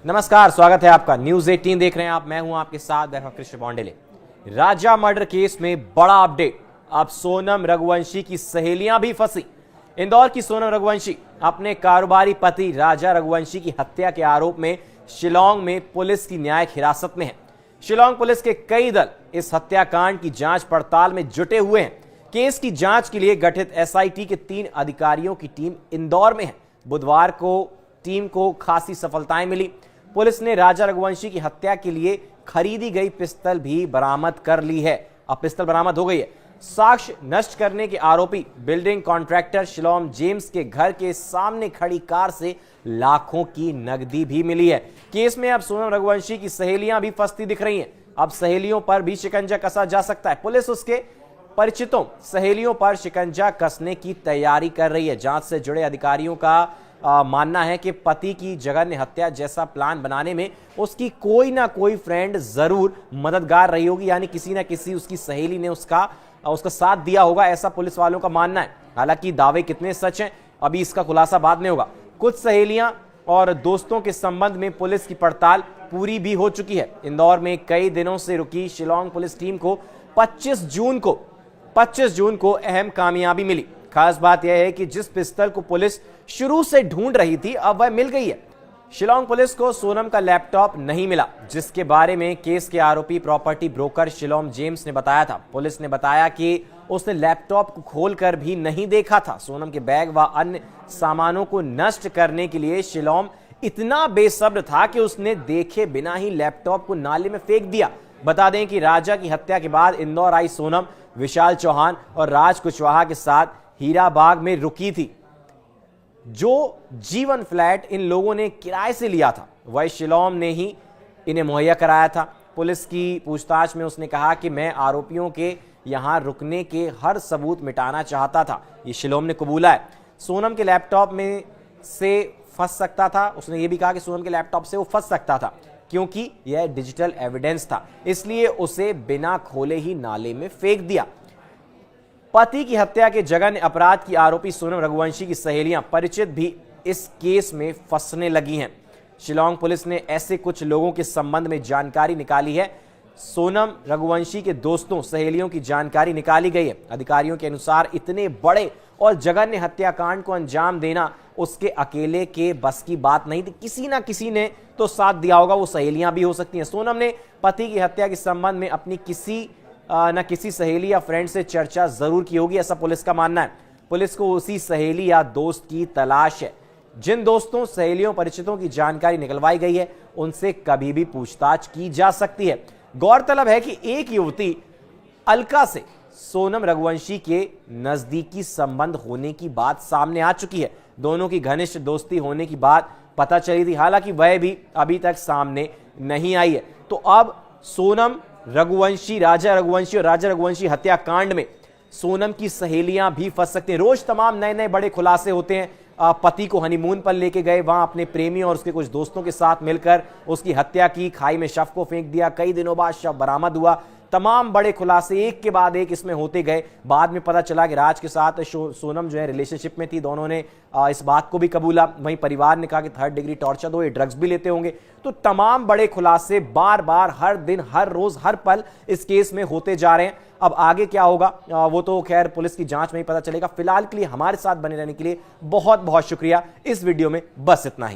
नमस्कार, स्वागत है आपका। न्यूज 18 देख रहे हैं आप। मैं हूं आपके साथ वैभव कृष्ण बॉन्डेले। राजा मर्डर केस में बड़ा अपडेट। अब सोनम रघुवंशी की सहेलियां भी फंसी। इंदौर की सोनम रघुवंशी अपने कारोबारी पति राजा रघुवंशी की हत्या के आरोप में शिलांग में पुलिस की न्यायिक हिरासत में है। शिलांग पुलिस के कई दल इस हत्याकांड की जांच पड़ताल में जुटे हुए हैं। केस की जांच के लिए गठित एसआईटी के 3 अधिकारियों की टीम इंदौर में है। बुधवार को टीम को खासी सफलताएं मिली। पुलिस ने राजा रघुवंशी की हत्या के लिए खरीदी गई पिस्तल भी बरामद कर ली है। अब पिस्तल बरामद हो गई है। साक्ष्य नष्ट करने के आरोपी बिल्डिंग कॉन्ट्रैक्टर शिलोम जेम्स के घर के सामने खड़ी कार से लाखों की नकदी भी मिली है। केस में अब सोनम रघुवंशी की सहेलियां भी फंसती दिख रही हैं। अब सहेलियों पर भी शिकंजा कसा जा सकता है। पुलिस उसके परिचितों सहेलियों पर शिकंजा कसने की तैयारी कर रही है। जांच से जुड़े अधिकारियों का मानना है कि पति की जघन्य हत्या जैसा प्लान बनाने में उसकी कोई ना कोई फ्रेंड जरूर मददगार रही होगी, यानी किसी ना किसी उसकी सहेली ने उसका साथ दिया होगा, ऐसा पुलिस वालों का मानना है। हालांकि दावे कितने सच हैं अभी इसका खुलासा बाद में होगा। कुछ सहेलियां और दोस्तों के संबंध में पुलिस की पड़ताल पूरी भी हो चुकी है। इंदौर में कई दिनों से रुकी शिलांग पुलिस टीम को 25 जून को अहम कामयाबी मिली। खास बात यह है कि जिस पिस्तल को पुलिस शुरू से ढूंढ रही थी अब वह मिल गई है। शिलांग पुलिस को सोनम का लैपटॉप नहीं मिला, जिसके बारे में केस के आरोपी प्रॉपर्टी ब्रोकर शिलोम जेम्स ने बताया था। पुलिस ने बताया कि उसने लैपटॉप को खोलकर भी नहीं देखा था। सोनम के बैग व अन्य सामानों को नष्ट करने के लिए शिलोम इतना बेसब्र था कि उसने देखे बिना ही लैपटॉप को नाले में फेंक दिया। बता दें कि राजा की हत्या के बाद इंदौर आई सोनम विशाल चौहान और राज कुशवाहा के साथ हीराबाग में रुकी थी। जो जीवन फ्लैट इन लोगों ने किराए से लिया था वह शिलोम ने ही इन्हें मुहैया कराया था। पुलिस की पूछताछ में उसने कहा कि मैं आरोपियों के यहां रुकने के हर सबूत मिटाना चाहता था। ये शिलोम ने कबूला है। सोनम के लैपटॉप में से फंस सकता था। उसने ये भी कहा कि सोनम के लैपटॉप से वो फंस सकता था क्योंकि यह डिजिटल एविडेंस था, इसलिए उसे बिना खोले ही नाले में फेंक दिया। पति की हत्या के जघन्य अपराध की आरोपी सोनम रघुवंशी की सहेलियां परिचित भी इस केस में फंसने लगी हैं। शिलांग पुलिस ने ऐसे कुछ लोगों के संबंध में जानकारी निकाली है। सोनम रघुवंशी के दोस्तों सहेलियों की जानकारी निकाली गई है। अधिकारियों के अनुसार इतने बड़े और जघन्य हत्याकांड को अंजाम देना उसके अकेले के बस की बात नहीं थी। किसी ना किसी ने तो साथ दिया होगा, वो सहेलियां भी हो सकती हैं। सोनम ने पति की हत्या के संबंध में अपनी किसी किसी सहेली या फ्रेंड से चर्चा जरूर की होगी, ऐसा पुलिस का मानना है। पुलिस को उसी सहेली या दोस्त की तलाश है। जिन दोस्तों सहेलियों परिचितों की जानकारी निकलवाई गई है उनसे कभी भी पूछताछ की जा सकती है। गौरतलब है कि एक युवती अलका से सोनम रघुवंशी के नजदीकी संबंध होने की बात सामने आ चुकी है। दोनों की घनिष्ठ दोस्ती होने की बात पता चली थी, हालांकि वह भी अभी तक सामने नहीं आई है। तो अब सोनम रघुवंशी, राजा रघुवंशी और राजा रघुवंशी हत्याकांड में सोनम की सहेलियां भी फंस सकती हैं। रोज तमाम नए नए बड़े खुलासे होते हैं। पति को हनीमून पर लेके गए, वहां अपने प्रेमी और उसके कुछ दोस्तों के साथ मिलकर उसकी हत्या की, खाई में शव को फेंक दिया, कई दिनों बाद शव बरामद हुआ। तमाम बड़े खुलासे एक के बाद एक इसमें होते गए। बाद में पता चला कि राज के साथ सोनम जो है रिलेशनशिप में थी। दोनों ने इस बात को भी कबूला। वहीं परिवार ने कहा कि 3rd डिग्री टॉर्चर दो, ये ड्रग्स भी लेते होंगे। तो तमाम बड़े खुलासे बार बार, हर दिन, हर रोज, हर पल इस केस में होते जा रहे हैं। अब आगे क्या होगा वो तो खैर पुलिस की जांच में ही पता चलेगा। फिलहाल के लिए हमारे साथ बने रहने के लिए बहुत बहुत शुक्रिया। इस वीडियो में बस इतना ही।